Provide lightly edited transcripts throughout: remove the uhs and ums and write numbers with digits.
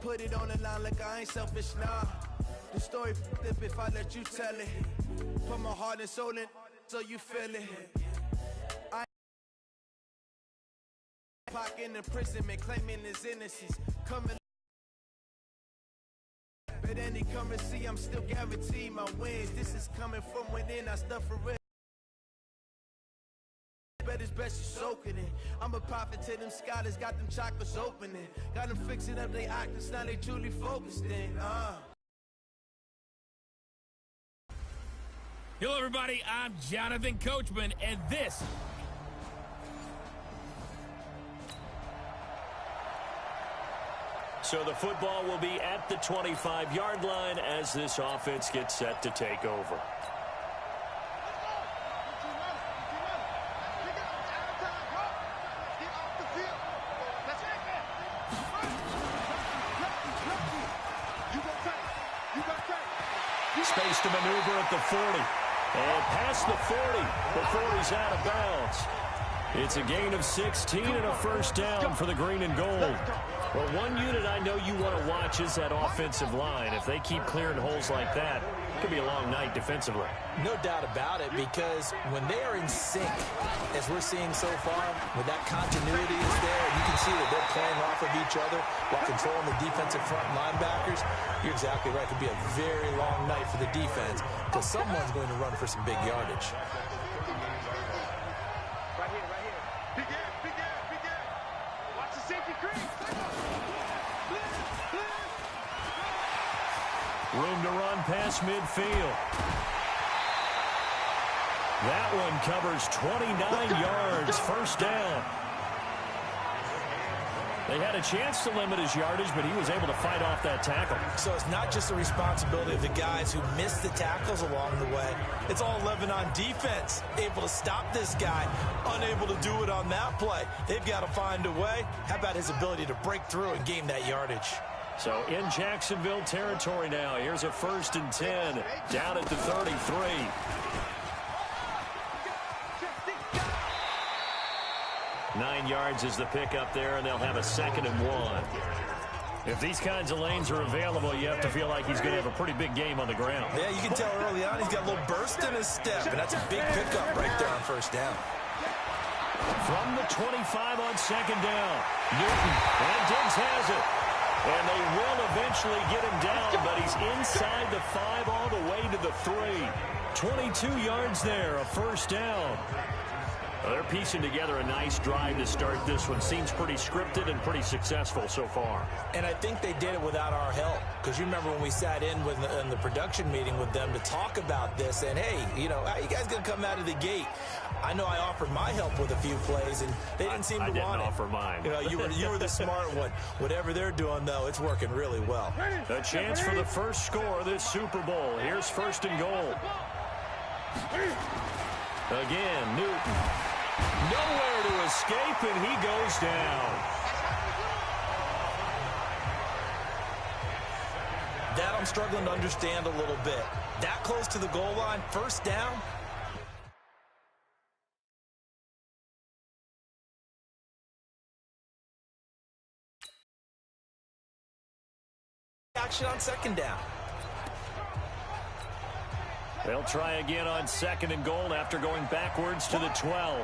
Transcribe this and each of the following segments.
put it on the line like I ain't selfish, nah. The story flip if I let you tell it. Put my heart and soul in so you feel it. I Pac in imprisonment, claiming his innocence. Coming, but then he come and see I'm still guaranteed my wins. This is coming from within, I stuff for real. Bet it's best you soaking it. I'm a prophet to them scholars, got them chakras opening. Got them fixing up they actors, now they truly focused in. Hello, everybody. I'm Jonathan Coachman, and this. So the football will be at the 25-yard line as this offense gets set to take over. Space to maneuver at the 40. And past the 40 before he's out of bounds. It's a gain of 16 and a first down for the green and gold. Well, one unit I know you want to watch is that offensive line. If they keep clearing holes like that, it could be a long night defensively. No doubt about it, because when they are in sync, as we're seeing so far, when that continuity is there, and you can see that they're playing off of each other while controlling the defensive front linebackers, you're exactly right. It could be a very long night for the defense because someone's going to run for some big yardage. Right here. Big air. Watch the safety creep. Room to run past midfield. That one covers 29 yards, first down. They had a chance to limit his yardage, but he was able to fight off that tackle. So it's not just the responsibility of the guys who missed the tackles along the way. It's all 11 on defense, able to stop this guy, unable to do it on that play. They've got to find a way. How about his ability to break through and gain that yardage? So in Jacksonville territory now. Here's a 1st and 10 down at the 33. Nine yards is the pickup there, and they'll have a 2nd and 1. If these kinds of lanes are available, you have to feel like he's going to have a pretty big game on the ground. Yeah, you can tell early on he's got a little burst in his step, and that's a big pickup right there on first down. From the 25 on 2nd down, Newton, and Diggs has it. And they will eventually get him down, but he's inside the 5 all the way to the 3. 22 yards there, a first down. Well, they're piecing together a nice drive to start this one. Seems pretty scripted and pretty successful so far. And I think they did it without our help. Because you remember when we sat in the production meeting with them to talk about this, and hey, how you guys going to come out of the gate? I know I offered my help with a few plays, and they didn't seem to want it. I didn't offer mine. You were the smart one. Whatever they're doing, though, it's working really well. A chance for the first score of this Super Bowl. Here's 1st and goal. Again, Newton. Nowhere to escape, and he goes down. That I'm struggling to understand a little bit. That close to the goal line, first down. Action on 2nd down. They'll try again on 2nd and goal after going backwards to the 12.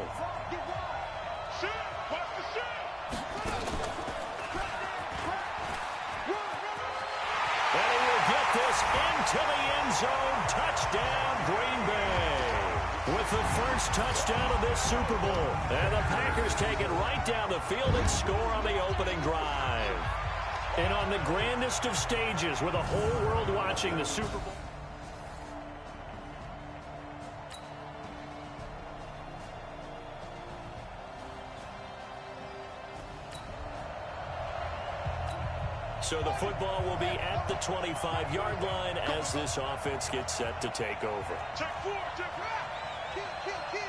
And he will get this into the end zone. Touchdown, Green Bay. With the first touchdown of this Super Bowl. And the Packers take it right down the field and score on the opening drive. And on the grandest of stages, with the whole world watching the Super Bowl. So the football will be at the 25-yard line as this offense gets set to take over. Check 4, check 5. Kill.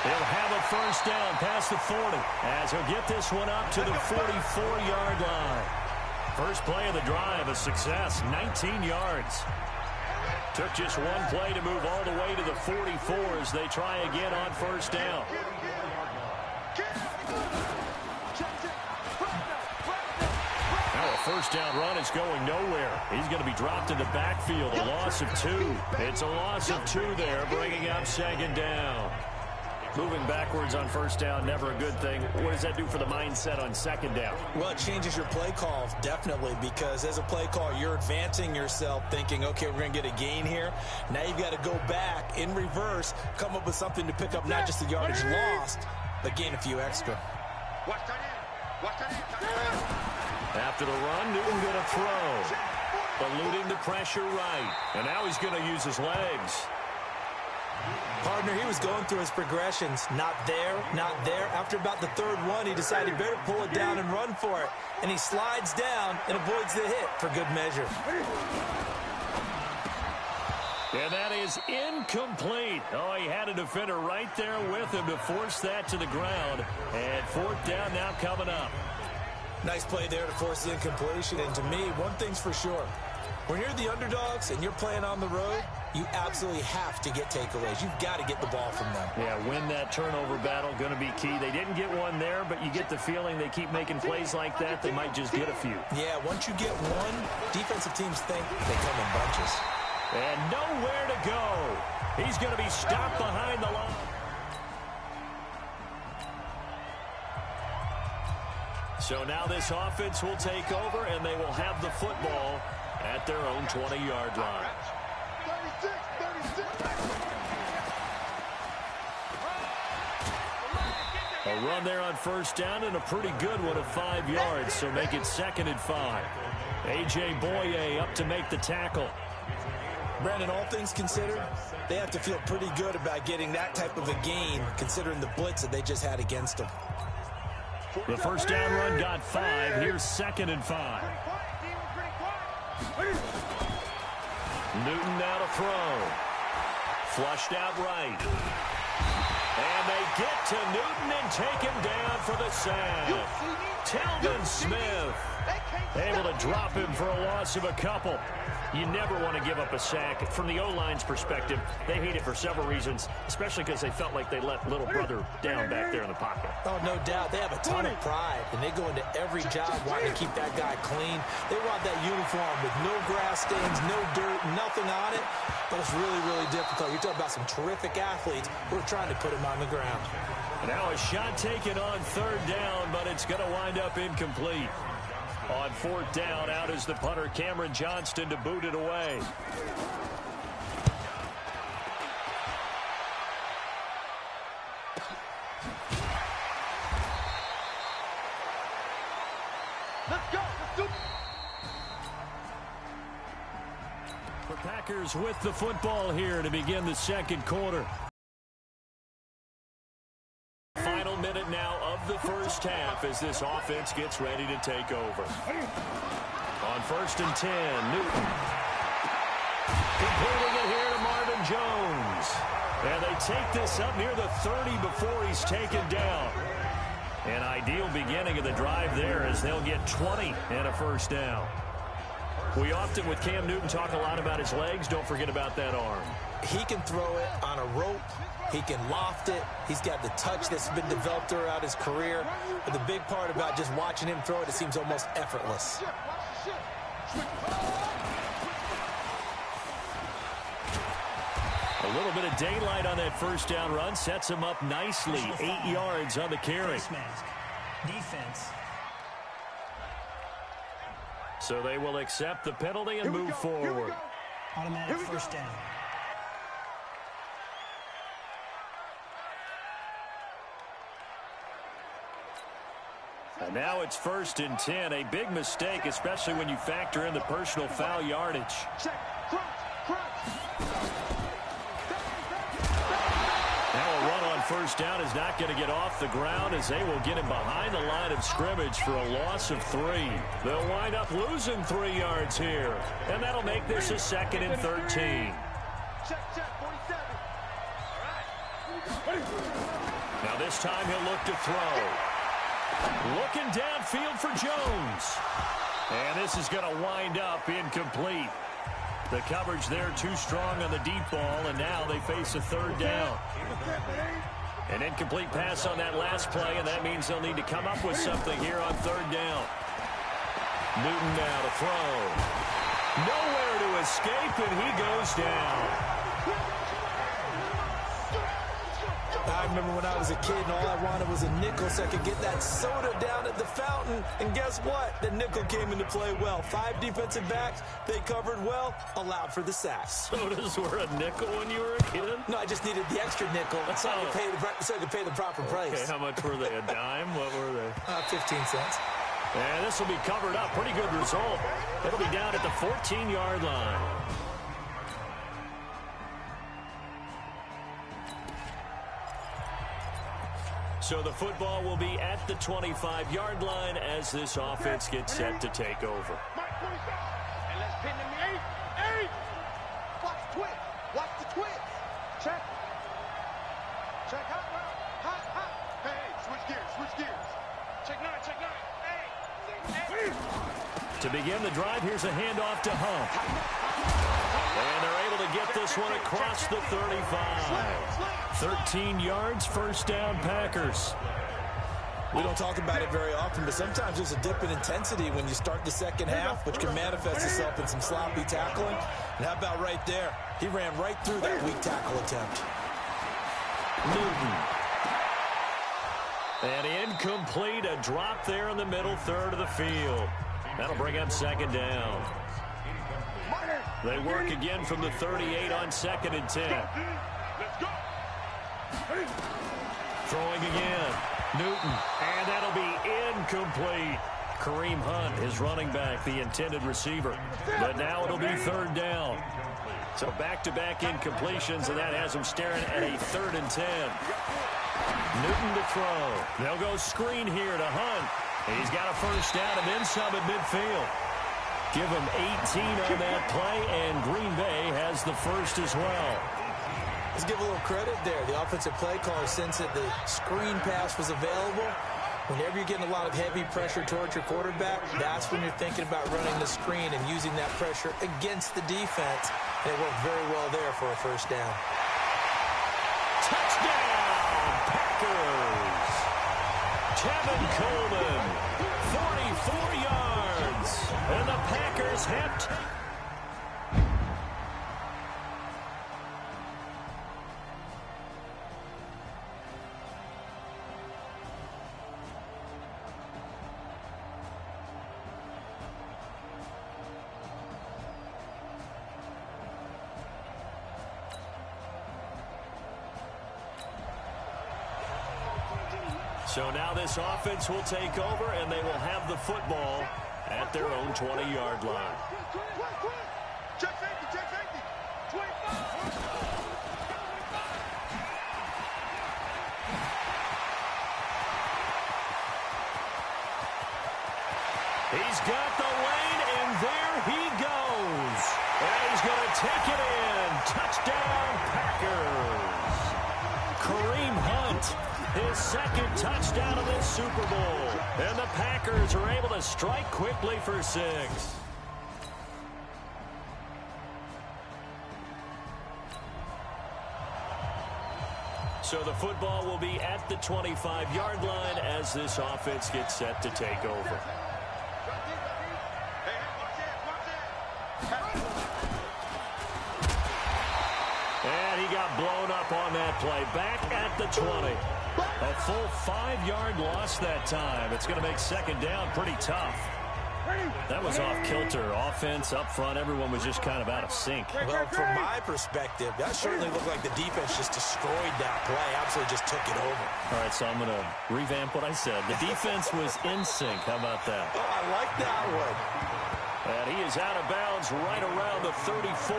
He'll have a first down past the 40 as he'll get this one up to the 44-yard line. First play of the drive, a success, 19 yards. Took just one play to move all the way to the 44 as they try again on first down. Now a first down run is going nowhere. He's going to be dropped in the backfield, a loss of 2. It's a loss of 2 there, bringing up second down. Moving backwards on first down, never a good thing. What does that do for the mindset on second down? Well, it changes your play call, definitely, because as a play call, you're advancing yourself thinking, okay, we're going to get a gain here. Now you've got to go back in reverse, come up with something to pick up not just the yardage lost, but gain a few extra. After the run, Newton going to throw. Eluding the pressure right. And now he's going to use his legs. Partner, he was going through his progressions. Not there, not there. After about the third one, he decided he better pull it down and run for it. And he slides down and avoids the hit for good measure. And that is incomplete. Oh, he had a defender right there with him to force that to the ground. And fourth down now coming up. Nice play there to force the incompletion. And to me, one thing's for sure. When you're the underdogs and you're playing on the road, you absolutely have to get takeaways. You've got to get the ball from them. Yeah, win that turnover battle, going to be key. They didn't get one there, but you get the feeling they keep making plays like that, they might just get a few. Yeah, once you get one, defensive teams think they come in bunches. And nowhere to go. He's going to be stopped behind the line. So now this offense will take over, and they will have the football at their own 20-yard line. A run there on first down, and a pretty good one of 5 yards, so make it 2nd and 5. A.J. Boye up to make the tackle. Brandon, all things considered, they have to feel pretty good about getting that type of a gain, considering the blitz that they just had against them. The first down run got 5. Here's 2nd and 5. Newton now to throw. Flushed out right. And they get to Newton and take him down for the sack. Telvin Smith able to drop him for a loss of a couple. You never want to give up a sack. From the O-line's perspective, they hate it for several reasons, especially because they felt like they let little brother down back there in the pocket. Oh, no doubt. They have a ton of pride, and they go into every job wanting to keep that guy clean. They want that uniform with no grass stains, no dirt, nothing on it. But it's really, really difficult. You're talking about some terrific athletes who are trying to put him on the ground. Now a shot taken on 3rd down, but it's going to wind up incomplete. On 4th down, out is the punter, Cameron Johnston, to boot it away. Let's go. Let's do it. The Packers with the football here to begin the 2nd quarter. Final minute now of the first half as this offense gets ready to take over. On 1st and 10, Newton. Completing it here to Marvin Jones. And they take this up near the 30 before he's taken down. An ideal beginning of the drive there as they'll get 20 and a first down. We often, with Cam Newton, talk a lot about his legs. Don't forget about that arm. He can throw it on a rope. He can loft it. He's got the touch that's been developed throughout his career. But the big part about just watching him throw it, it seems almost effortless. A little bit of daylight on that first down run sets him up nicely. 8 yards on the carry. Defense. So they will accept the penalty and move forward. Automatic first down. And now it's 1st and 10. A big mistake, especially when you factor in the personal foul yardage. Now a run on first down is not going to get off the ground as they will get him behind the line of scrimmage for a loss of 3. They'll wind up losing 3 yards here. And that'll make this a 2nd and 13. Now this time he'll look to throw. Looking downfield for Jones. And this is going to wind up incomplete. The coverage there too strong on the deep ball, and now they face a 3rd down. An incomplete pass on that last play, and that means they'll need to come up with something here on third down. Newton now to throw. Nowhere to escape, and he goes down. I remember when I was a kid and all I wanted was a nickel so I could get that soda down at the fountain. And guess what? The nickel came into play well. 5 defensive backs, they covered well, allowed for the sacks. Sodas were a nickel when you were a kid? No, I just needed the extra nickel so I could pay the proper price. Okay, how much were they? A dime? What were they? 15 cents. And this will be covered up. Pretty good result. It'll be down at the 14-yard line. So the football will be at the 25-yard line as this offense gets set to take over. And let's pin them 8. Watch the twitch. Watch the twitch. Check. Check hot. Hey, switch gears. Check 9. Hey. To begin the drive, here's a handoff to Hunt. And they're able to get this one across the 35. 13 yards, first down, Packers. We don't talk about it very often, but sometimes there's a dip in intensity when you start the second half, which can manifest itself in some sloppy tackling. And how about right there? He ran right through that weak tackle attempt. Newton. And incomplete, a drop there in the middle third of the field. That'll bring up second down. They work again from the 38 on 2nd and 10. Let's go. Throwing again. Newton. And that'll be incomplete. Kareem Hunt, his running back, the intended receiver. But now it'll be third down. So back-to-back incompletions, and that has him staring at a 3rd and 10. Newton to throw. They'll go screen here to Hunt. He's got a first down and then some at midfield. Give him 18 on that play, and Green Bay has the first as well. Let's give a little credit there. The offensive play caller, since the screen pass was available, whenever you're getting a lot of heavy pressure towards your quarterback, that's when you're thinking about running the screen and using that pressure against the defense. And it worked very well there for a first down. Touchdown, Packers! Tevin Coleman, 44 yards, and the Packers have... So now this offense will take over, and they will have the football at their own 20-yard line. Check safety. 25. He's got the lane, and there he goes. And he's going to take it in. Touchdown, Packers. Kareem Hunt, his 2nd touchdown of this Super Bowl. And the Packers are able to strike quickly for 6. So the football will be at the 25-yard line as this offense gets set to take over. And he got blown up on that play. Back at the 20. A full 5-yard loss that time. It's going to make second down pretty tough. That was off kilter. Offense up front, everyone was just kind of out of sync. Well, from my perspective, that certainly looked like the defense just destroyed that play. Absolutely just took it over. All right, so I'm going to revamp what I said. The defense was in sync. How about that? Oh, I like that one. And he is out of bounds right around the 34.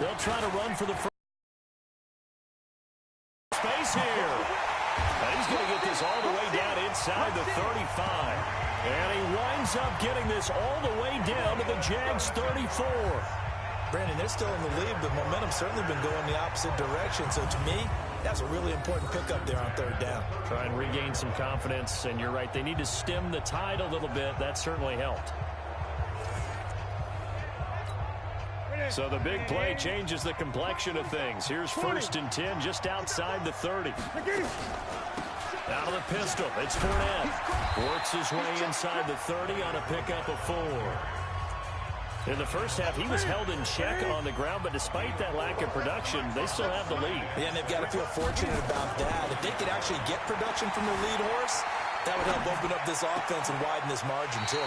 They'll try to run for the first space here. And he's going to get this all the way down inside the 35. And he winds up getting this all the way down to the Jags 34. Brandon, they're still in the lead, but momentum's certainly been going the opposite direction. So to me, That's a really important pickup there on 3rd down. Try and regain some confidence, and you're right. They need to stem the tide a little bit. That certainly helped. So the big play changes the complexion of things. Here's 1st and 10 just outside the 30. Out of the pistol, it's Fournette. Works his way inside the 30 on a pickup of 4. In the first half, he was held in check on the ground, but despite that lack of production, they still have the lead. Yeah, and they've got to feel fortunate about that. If they could actually get production from their lead horse, that would help open up this offense and widen this margin, too.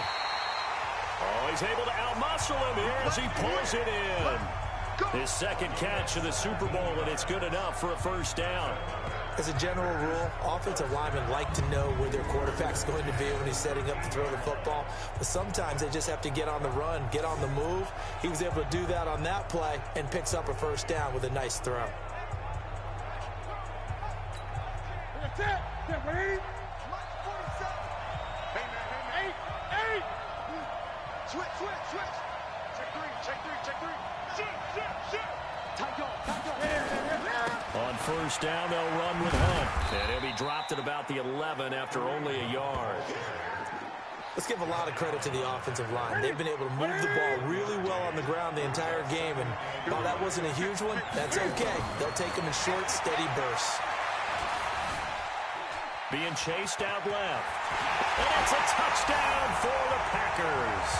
Oh, he's able to outmuscle him here as he pulls it in. His 2nd catch of the Super Bowl, and it's good enough for a 1st down. As a general rule, offensive linemen like to know where their quarterback's going to be when he's setting up to throw the football. But sometimes they just have to get on the run, get on the move. He was able to do that on that play and picks up a 1st down with a nice throw. Switch. Check three. Shit. On 1st down, they'll run with Hunt. And he'll be dropped at about the 11 after only a yard. Let's give a lot of credit to the offensive line. They've been able to move the ball really well on the ground the entire game. And while that wasn't a huge one, that's okay. They'll take them in short, steady bursts. Being chased out left. And it's a touchdown for the Packers.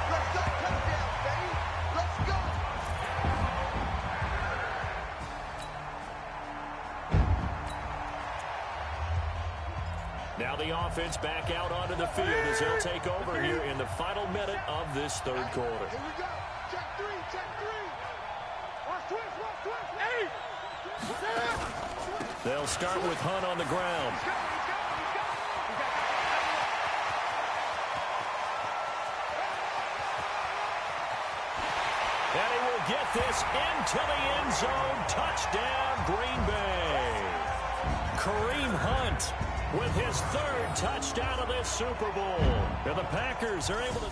Let's go, touchdown, baby. Let's go. Now the offense back out onto the field as they'll take over here in the final minute of this 3rd quarter. Here we go. Check three. Watch twist. Hey! They'll start with Hunt on the ground. And he will get this into the end zone. Touchdown, Green Bay. Kareem Hunt with his 3rd touchdown of this Super Bowl. And the Packers are able to...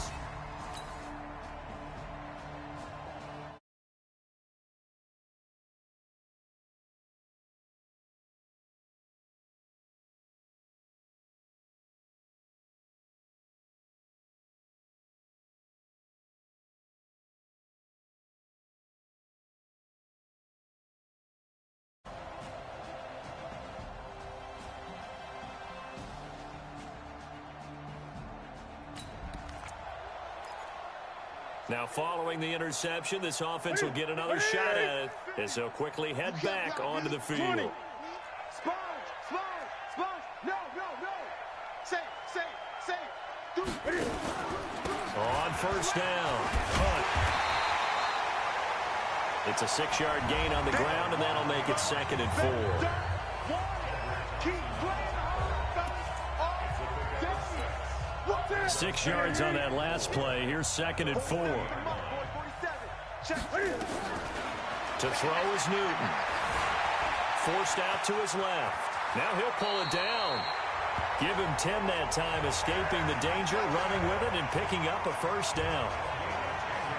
Now, following the interception, this offense will get another shot at it as they'll quickly head back onto the field. Sponge. No. Safe. On 1st down, Hunt. It's a 6-yard gain on the ground, and that'll make it 2nd and 4. Keep playing all day. 6 yards on that last play. Here's 2nd and 4. To throw is Newton. Forced out to his left. Now he'll pull it down. Give him 10 that time, escaping the danger, running with it, and picking up a 1st down.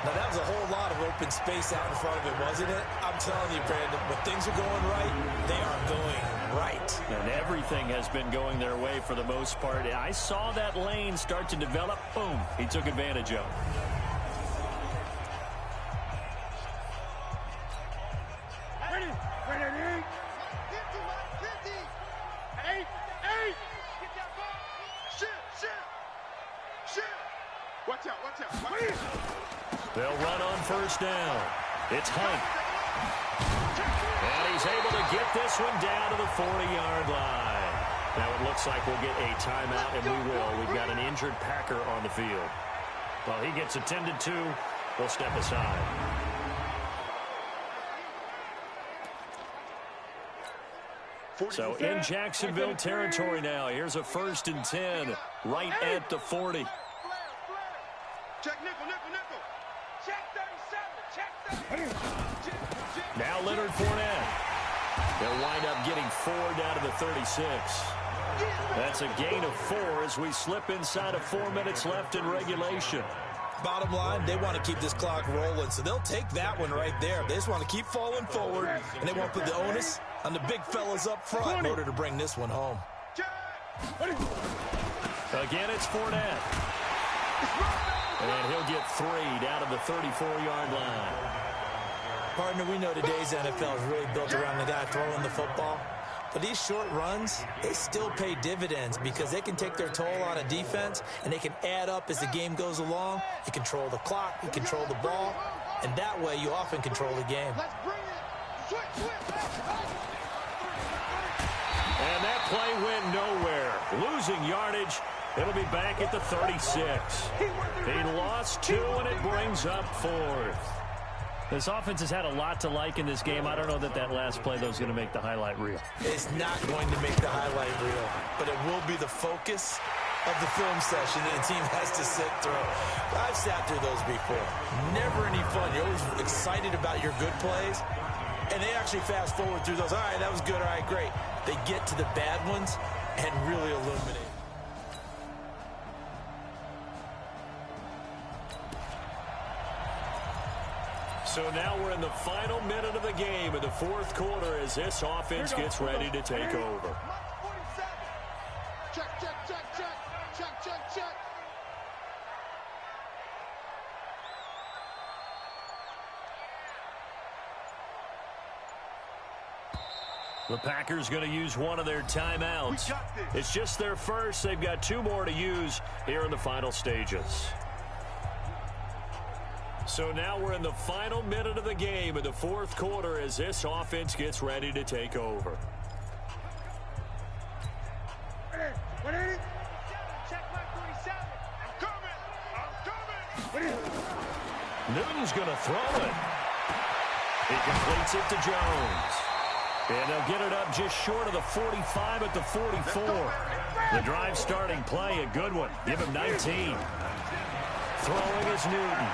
Now, that was a whole lot of open space out in front of him, wasn't it? I'm telling you, Brandon, when things are going right, they are going right. And everything has been going their way for the most part. I saw that lane start to develop. Boom. He took advantage of it. They'll run on 1st down. It's Hunt. And he's able to get this one down to the 40-yard line. Now it looks like we'll get a timeout, and we will. We've got an injured Packer on the field. While he gets attended to, we'll step aside. So in Jacksonville territory now. Here's a 1st and 10 right at the 40. Check nickel. Check 37. Now Leonard Fournette. They'll wind up getting 4 down to the 36. That's a gain of 4 as we slip inside of 4 minutes left in regulation. Bottom line, they want to keep this clock rolling, so they'll take that one right there. They just want to keep falling forward, and they won't put the onus on the big fellas up front in order to bring this one home. Again, it's Fournette. And he'll get 3 down to the 34-yard line. Partner, we know today's NFL is really built around the guy throwing the football. But these short runs, they still pay dividends because they can take their toll on a defense, and they can add up as the game goes along. You control the clock, you control the ball, and that way you often control the game. And that play went nowhere. Losing yardage. It'll be back at the 36. He lost 2, and it brings up 4th. This offense has had a lot to like in this game. I don't know that last play, though, is going to make the highlight reel. It's not going to make the highlight reel, but it will be the focus of the film session that the team has to sit through. I've sat through those before. Never any fun. You're always excited about your good plays, and they actually fast forward through those. All right, that was good. All right, great. They get to the bad ones and really illuminate. So now we're in the final minute of the game in the 4th quarter as this offense gets ready to take over. Check, check, check, check, check, check, check. The Packers going to use one of their timeouts. It's just their first. They've got 2 more to use here in the final stages. So now we're in the final minute of the game in the 4th quarter as this offense gets ready to take over. Check my 47. I'm coming. Newton's going to throw it. He completes it to Jones. And they'll get it up just short of the 45 at the 44. The drive starting play, a good one. Give him 19. Throwing is Newton.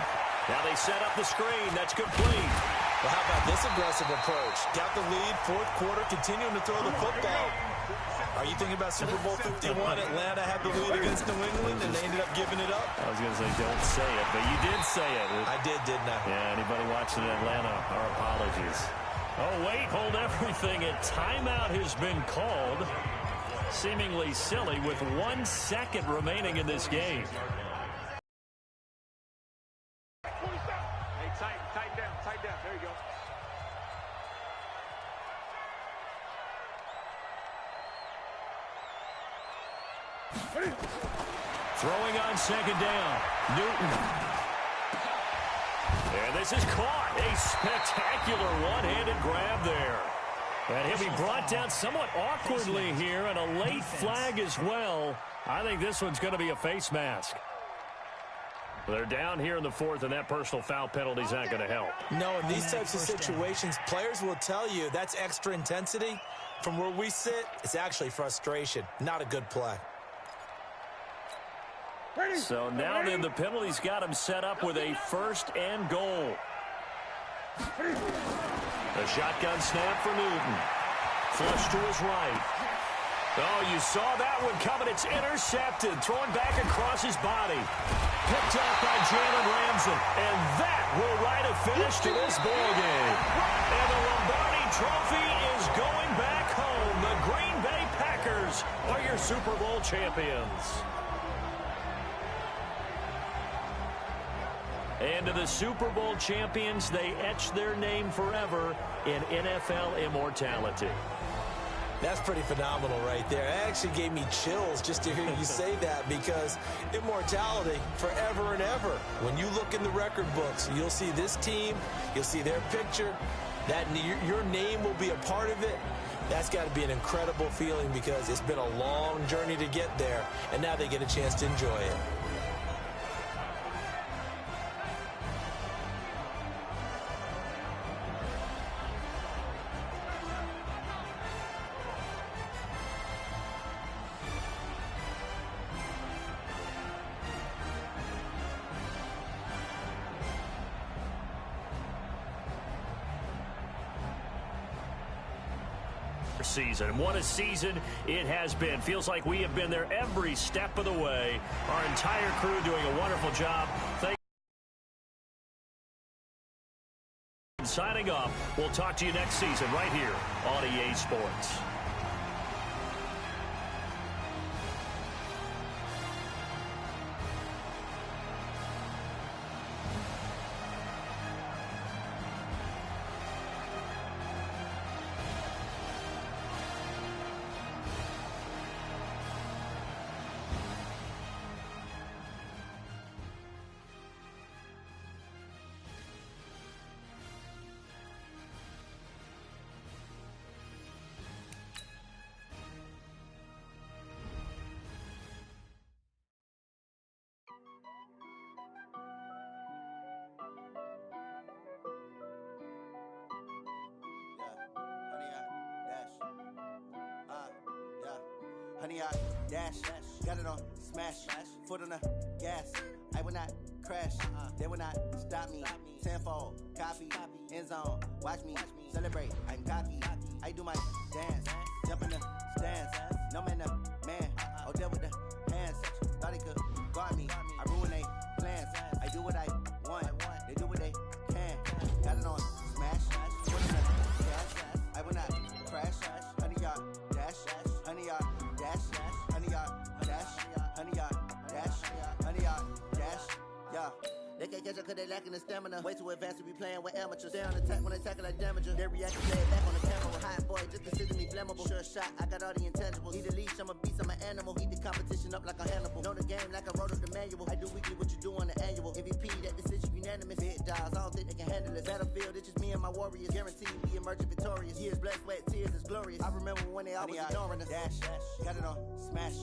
Now they set up the screen. That's complete. Well, how about this aggressive approach? Got the lead, 4th quarter, continuing to throw the football. Are you thinking about Super Bowl 51? Atlanta had the lead against New England, and they ended up giving it up? I was going to say, don't say it, but you did say it. I did, didn't I? Yeah, anybody watching Atlanta, our apologies. Oh, wait, hold everything. A timeout has been called. Seemingly silly with 1 second remaining in this game. Tight down. There you go. Throwing on 2nd down. Newton. And this is caught. A spectacular one-handed grab there. And he'll be brought down somewhat awkwardly here, and a late flag as well. I think this one's going to be a face mask. They're down here in the 4th, and that personal foul penalty's not going to help. No, in these types of situations, players will tell you that's extra intensity. From where we sit, it's actually frustration. Not a good play. So now then the penalty's got him set up with a 1st and goal. A shotgun snap for Newton. Flush to his right. Oh, you saw that one coming. It's intercepted. Thrown back across his body. Picked up by Jalen Ramsey. And that will write a finish to this ball game. And the Lombardi Trophy is going back home. The Green Bay Packers are your Super Bowl champions. And to the Super Bowl champions, they etch their name forever in NFL immortality. That's pretty phenomenal right there. It actually gave me chills just to hear you say that, because immortality forever and ever. When you look in the record books, you'll see this team, you'll see their picture, that your name will be a part of it. That's got to be an incredible feeling, because it's been a long journey to get there, and now they get a chance to enjoy it. Season. And what a season it has been. Feels like we have been there every step of the way. Our entire crew doing a wonderful job. Thank signing off. We'll talk to you next season right here on EA Sports. Honey, I dash, got it on smash, foot on the gas. I will not crash, they will not stop me. Tenfold, copy, end zone, watch me celebrate. I'm cocky, I do my dance, jump in the stands. No man, the man, oh, deal with the hands. Thought he could guard me, I ruin they plans. I do what I want, they do what they can. Got it on smash, foot on the gas. I will not crash, honey, y'all dash, honey, y'all dash, honey, y'all dash, honey, y'all dash, honey, y'all dash, yeah. They can't catch up cause they lacking the stamina. Way too advanced to be playing with amateurs. Stay on attack when they tackle like damager. They react to play it back on the camera. Hot boy, just consider me flammable. Sure shot, I got all the intangibles. Need a leash, I'm a beast, I'm an animal. Eat the competition up like a Hannibal. Know the game like I wrote up the manual. I do weekly what you do on the annual. MVP, that decision unanimous. Big dials, I don't think they can handle it. Battlefield, it's just me and my warriors. Guaranteed we emerging victorious. Years, blood, sweat, tears, is glorious. I remember when they always ignoring us. Dash, got it on smash.